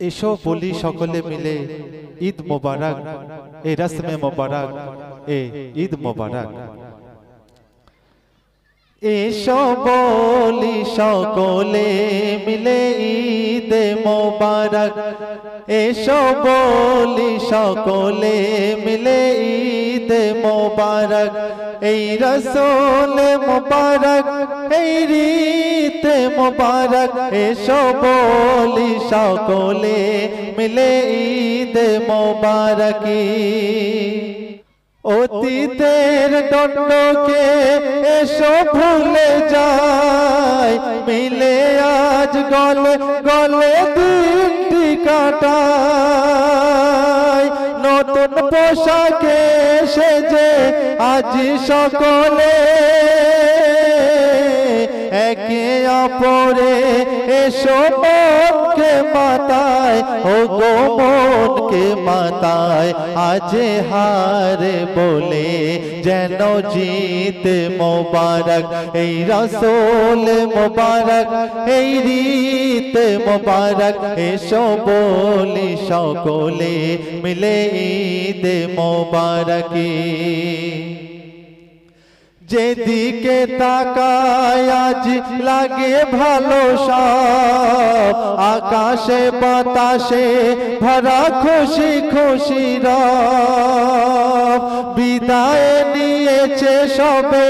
এসো বলি সকলে মিলে ঈদ মোবারক, এ রসমে মোবারক, এ ঈদ মোবারক। এসো বলি সকলে মিলে ঈদ মোবারক, এসো বলি সকলে মিলে ঈদ মোবারক। এই রসুল মোবারক, এই ঈদ মোবারক, এসো বলি সকলে মিলে ঈদ মোবারকি। অতীতের দণ্ডকে এসো ভুলে যায়, মিলে আজ গলে গলে দিনটি কাটায়। নতুন পোশাকে সেজে আজ সকলে একে অপরে এসো মনকে মাতায়, ও গো মনকে মাতায়। আজ হারে বলে যেন জিত মোবারক, এই রসুল মোবারক, এই ঈদ মোবারক। এসো বলি সকলে মিলে ঈদ মোবারকি। যেদিকে তাকায় আজ লাগে ভালো সব, আকাশে বাতাসে ভরা খুশি খুশি রব। বিদায় নিয়েছে সবে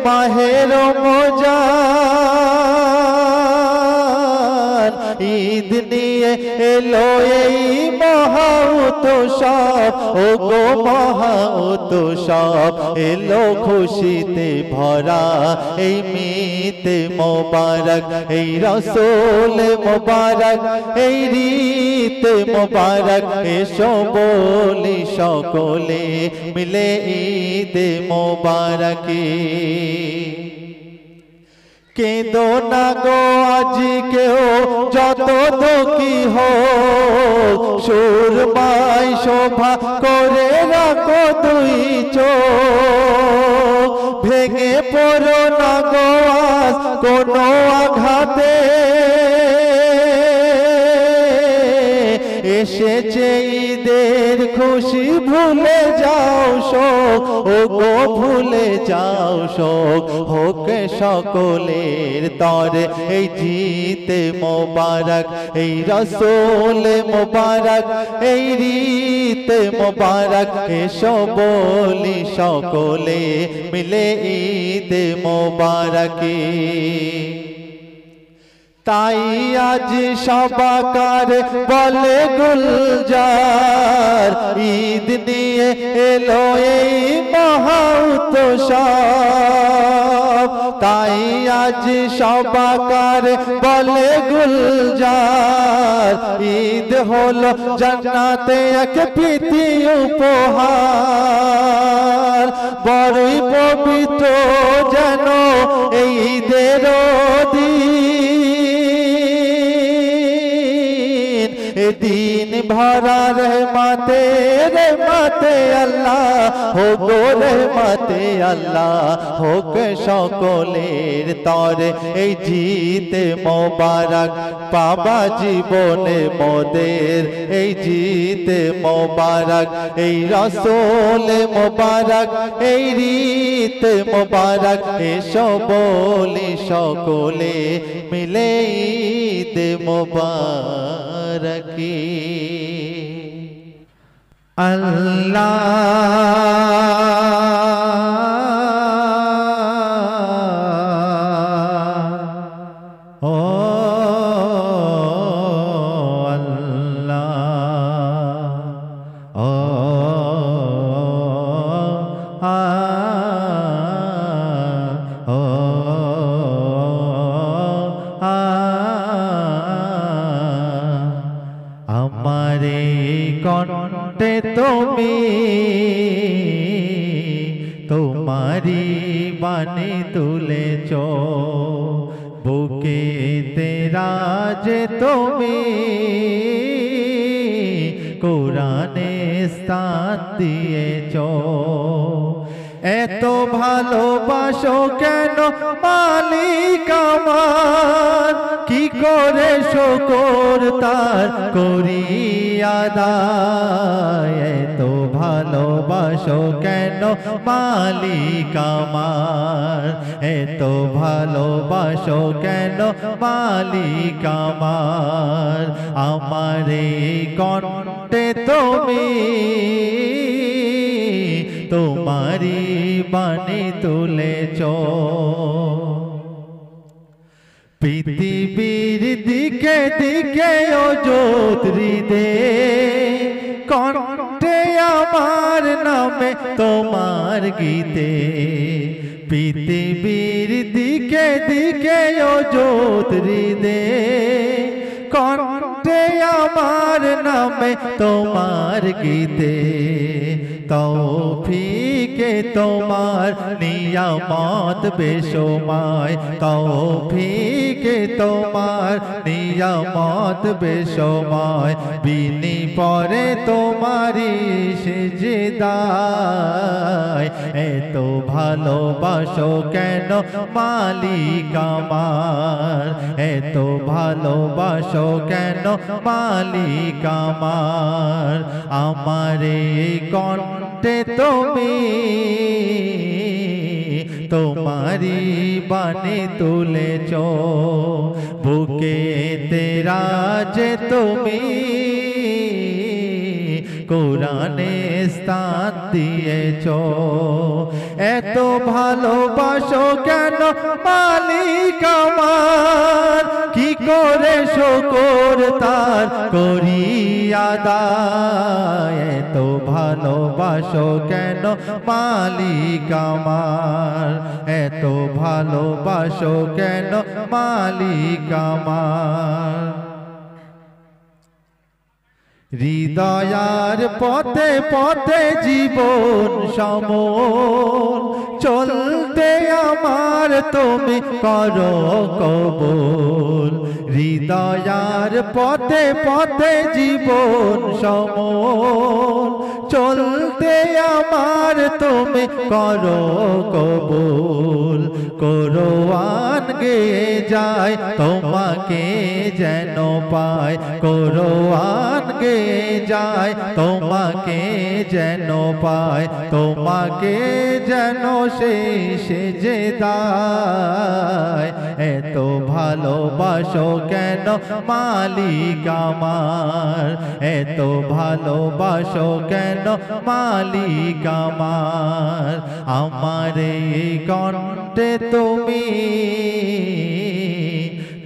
মাহের রমজান, ঈদ নিয়ে এলো এই মহা উৎসব, ও গো মহা উৎসব। এলো খুশিতে ভরা এই ঈদ মোবারক, এই রসুল মোবারক, এই ঈদ মোবারক। এসো বলি সকলে মিলে ঈদ মোবারকি। কেঁদো না গো আজ কেউ যত দুঃখী হোক, সুরমাই শোভা করে রাখো দুই চোখ। ভেঙে পড়ো না গো আজ কোনো আঘাতে, এসেছে ঈদের খুশি ভুলে যাও শোক, ও গো ভুলে যাও শোক। হোক সকলের তরে এই জিত মোবারক, এই রসুল মোবারক, এই ঈদ মোবারক। এসো বলি সকলে মিলে ঈদ মোবারকি। তাই আজ সবাকার বলে গুলজার, ঈদ নিয়ে এলো এই মহা উৎসব। তাই আজ সবাকার বলে গুলজার, ঈদ হলো জান্নাতে এক প্রীতি উপহার। বড়ই পবিত্র যেন এই ঈদের দিন ভরা রহমতে রহমতে আল্লাহ, হো গো রহমতে আল্লাহ। হোক সকলের তরে এই জিত মোবারক, পাবা জীবনে মোদের এই জিত মোবারক। এই রসুল মোবারক, এই ঈদ মোবারক। এসো বলি সকলে মিলে ঈদ মোবারকি। আল্লাহ ও আল্লাহ ও ও আমারে কণ্ঠে তুমি তোমারি বাণী তুলেছ, বুকে তেরাজ তুমি কোরআনে স্থান দিয়েছ। এত ভালোবাসো কেন মালিক আমার, কি করে শুকর তার করি আদায়। এত ভালোবাসো কেন মালিক আমার, এত ভালোবাসো কেন মালিক আমার। আমার এই কণ্ঠে তুমি তোমারি বাণী তুলেছ, পৃথিবীর দিকে দিকে অযুত হৃদে কণ্ঠে আমার নামে তোমার গীতে। পৃথিবীর দিকে দিকে অযুত হৃদে কণ্ঠে আমার নামে তোমার গীতে। তৌফিকে তোমার নিয়ামত বেশমায়, তৌফিকে তোমার নিয়ামত বেশমায়। বিনি পরে তোমারি সিজদায়। এত ভালোবাসো কেন মালিক আমার, এত ভালোবাসো কেন মালিক আমার। আমার এই কণ্ঠে তুমি তোমারি বাণী তুলেছ, বুকে তেরা যে তুমি কোরআনে স্থান দিয়েছ। এত ভালোবাসো কেন মালিক আমার, কি করে শুকর তার করি আদায়। এত ভালোবাসো কেন মালিক আমার, এত ভালোবাসো কেন মালিক আমার। হৃদয়ার পথে পথে জীবন সমন চলতে আমার তুমি করো কবুল। হৃদয়ার পথে পথে জীবন সমন চলতে আমার তুমি করো কবুল। কোরআন গেয়ে যায় তোমাকে যেন পায়, কোরআন গেয়ে যায় তোমাকে যেন পায়। তোমাকে যেন শেষে যে দায়। এত ভালোবাসো কেন মালিক আমার, এত ভালোবাসো কেন মালিক আমার। আমার এই কণ্ঠে তুমি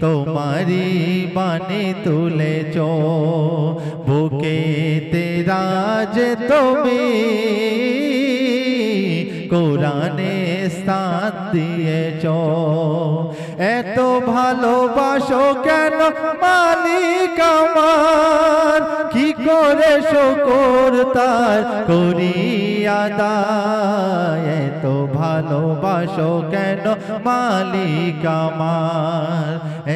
তোমারি বাণী তুলেছ, বুকে তেরা যে তুমি কোরআনে স্থান দিয়েছ। এত ভালোবাসো কেন মালিক আমার, কি করে শুকর তার করি আদায়। এত ভালোবাসো কেন মালিক আমার,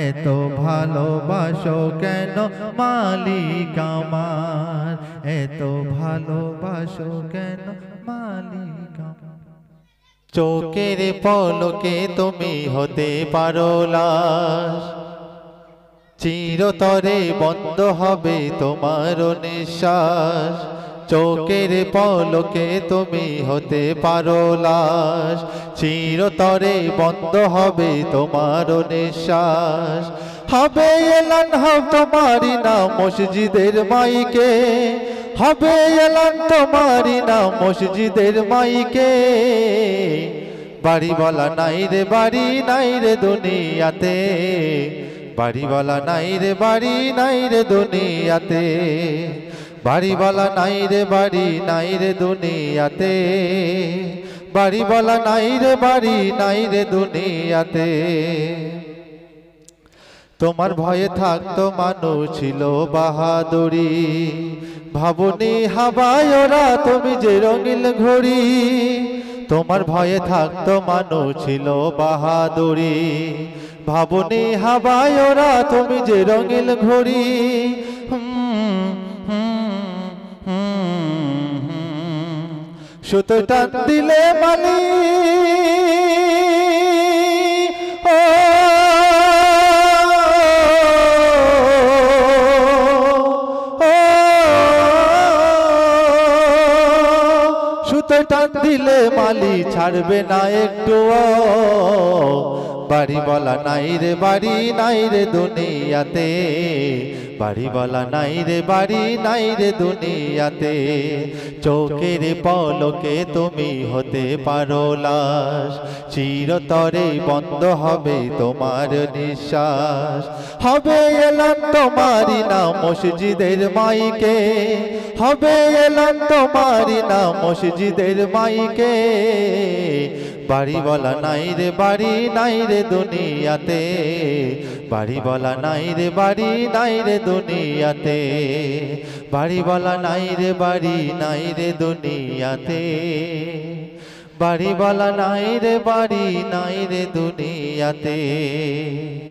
এত ভালোবাসো কেন মালিক আমার, এত ভালোবাসো কেন মালিক আমার। চোখের পলকে তুমি হতে পারো লাশ, চিরতরে বন্ধ হবে তোমার নিঃশ্বাস। চোখের পলকে তুমি হতে পারো লাশ, চিরতরে বন্ধ হবে তোমার নিঃশ্বাস। হবে এলান হবে তোমারি নাম মসজিদের মাইকে, হবে এলান তোমারি নাম মসজিদের মাইকে। বাড়িওয়ালা নাই রে বাড়ি নাই রে দুনিয়াতে, বাড়িওয়ালা নাই রে বাড়ি নাই রে দুনিয়াতে। বাড়িওয়ালা নাই রে বাড়ি নাই রে দুনিয়াতে, বাড়িওয়ালা নাই রে বাড়ি নাই রে দুনিয়াতে। তোমার ভয়ে থাকতো মানুষ ছিল বাহাদুরি, ভাবনি হাবায় ওরা তুমি যে রঙিন ঘড়ি। তোমার ভয়ে থাকতো মানুষ ছিল বাহাদুরি, ভাবনি হাবায় ওরা তুমি যে রঙিন ঘড়ি। সুতো টান দিলে মালি ও সুতো টান দিলে মালি ছাড়বে না একটুও বাড়ি বলা নাই রে বাড়ি নাই রে দুনিয়াতে বাড়ি বলা নাই রে বাড়ি নাই রে দুনিয়াতে চোখের পলকে তুমি হতে পারো লাশ চিরতরে বন্ধ হবে তোমার নিঃশ্বাস হবে এলান তোমারই নাম মসজিদের মাইকে হবে এলান তোমারই নাম মসজিদের মাইকে বাড়ি বলা নাই রে বাড়ি নাই রে দুনিয়াতে বাড়ি বলা নাই রে বাড়ি নাই রে দুনিয়াতে বাড়ি বলা নাই রে বাড়ি নাই রে দুনিয়াতে বাড়ি বলা নাই রে বাড়ি নাই রে দুনিয়াতে।